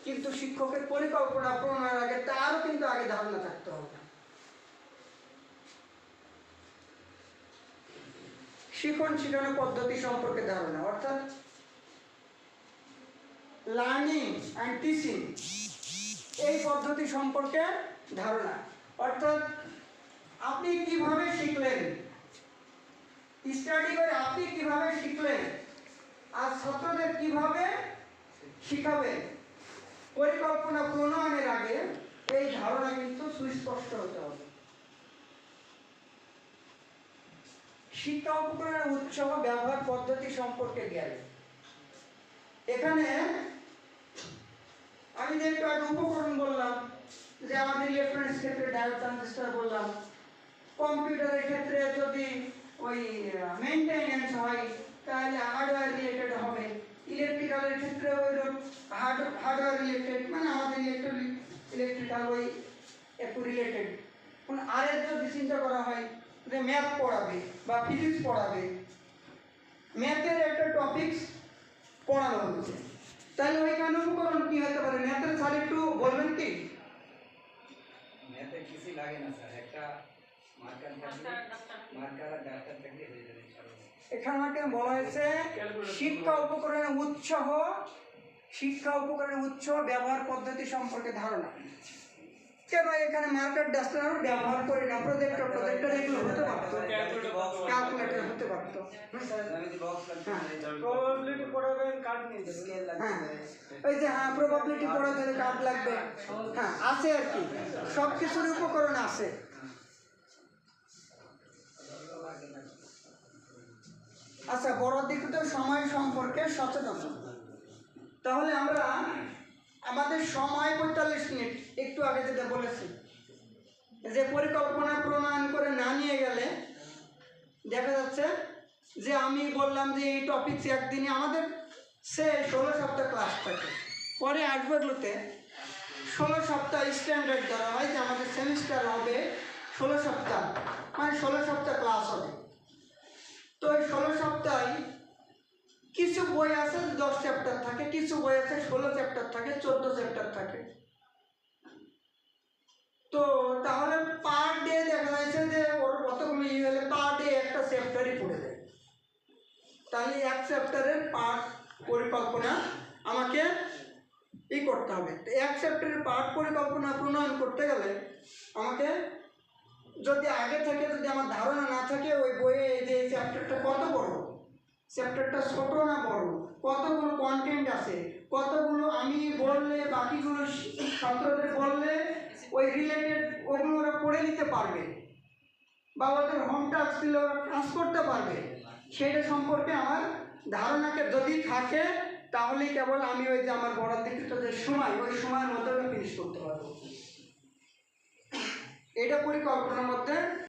কিন্তু শিক্ষকের পরিকল্পনা প্রণয়নের আগে তারও কিন্তু আগে ধারণা থাকতে হবে। শিখন শিখানোর পদ্ধতি সম্পর্কে ধারণা, অর্থাৎ লার্নিং অ্যান্ড টিচিং এই পদ্ধতি সম্পর্কে ধারণা, অর্থাৎ আপনি কিভাবে শিখলেন, স্টাডি করে আপনি কিভাবে শিখলেন আর ছাত্রদের কিভাবে শিখাবেন, পরিকল্পনা প্রণয়নের আগে এই ধারণা কিন্তু সুস্পষ্ট হতে হবে। শিক্ষা উপকরণের উৎস ব্যবহার পদ্ধতি সম্পর্কে জ্ঞান। এখানে আমি যে একটু আগে উপকরণ বললাম, যে আমাদের ইলেকট্রনিক্স ক্ষেত্রে ডায়োড ট্রানজিস্টর বললাম, কম্পিউটারের ক্ষেত্রে যদি ওই মেইনটেনেন্স হয় তাহলে হার্ডওয়্যার রিলেটেড হবে, ইলেকট্রিক্যালের ক্ষেত্রে ওই হার্ডওয়্যার রিলেটেড, মানে আমাদের ইলেকট্রিক্যাল ওই একটু রিলেটেড। আরের যদি চিন্তা করা হয় যে ম্যাথ পড়াবে বা ফিজিক্স পড়াবে, ম্যাথের একটা টপিকস পড়ানো হচ্ছে, তাহলে ওইখানে উপকরণ কি হতে পারে? ম্যাথের স্যার একটু বলবেন কি? ম্যাথে কিছু লাগে না স্যার, একটা মার্কার আর ডাক্তার থাকলে হয়ে যাবে। এখানে বলা হয়েছে শিক্ষা উপকরণের উৎস ব্যবহার পদ্ধতি সম্পর্কে ধারণা। কেন এখানে মার্কার ডাস্টার ব্যবহার করি না? প্রজেক্টর এগুলো হতে পারতো, ক্যালকুলেটর হতে পারতো। প্রবাবিলিটি পড়াবেন, কার্ড নিয়ে যাবেন। হ্যাঁ, ওই যে হ্যাঁ প্রবাবিলিটি পড়াতে হলে কার্ড লাগবে। হ্যাঁ আছে আর কি, সব কিছুর উপকরণ আছে। আচ্ছা, বরাদ্দকৃত সময় সম্পর্কে সচেতন। তাহলে আমরা আমাদের সময় 45 মিনিট, একটু আগে যেটা বলেছি যে পরিকল্পনা প্রণয়ন করে না নিয়ে গেলে দেখা যাচ্ছে যে আমি বললাম যে এই টপিকস একদিনে আমাদের 16 সপ্তাহ ক্লাস থাকে, পরে আসবেগুলোতে 16 সপ্তাহ স্ট্যান্ডার্ড ধরা হয় যে আমাদের সেমিস্টার হবে 16 সপ্তাহ, মানে 16 সপ্তাহ ক্লাস হবে। তো এই 16 সপ্তাহে কিছু বই আছে 10 চ্যাপ্টার থাকে, কিছু বই আছে 16 চ্যাপ্টার থাকে, 14 চ্যাপ্টার থাকে। তো তাহলে পার ডে দেখা যাচ্ছে যে ওর কতগুলো হলে পার ডে একটা চ্যাপ্টারই পড়ে যায়। তাহলে এক চ্যাপ্টারের পার্ট পরিকল্পনা আমাকে করতে হবে। তো এক চ্যাপ্টারের পার্ট পরিকল্পনা প্রণয়ন করতে গেলে আমাকে যদি আগে থেকে যদি আমার ধারণা না থাকে ওই বইয়ে যে চ্যাপ্টারটা কত বড়, চ্যাপ্টারটা ছোট না বড়, কতগুলো কন্টেন্ট আছে, কতগুলো আমি বললে বাকিগুলো ছাত্রদের বললে ওই রিলেটেড ওগুলো ওরা পড়ে নিতে পারবে বা ওদের হোম টাস্ক দিলে ওরা কাজ করতে পারবে, সেটা সম্পর্কে আমার ধারণাকে যদি থাকে তাহলেই কেবল আমি ওই যে আমার বরাদ্দকৃত যে সময় ওই সময়ের মধ্যে ফিনিশ করতে পারবো। এটা পরিকল্পনার মধ্যে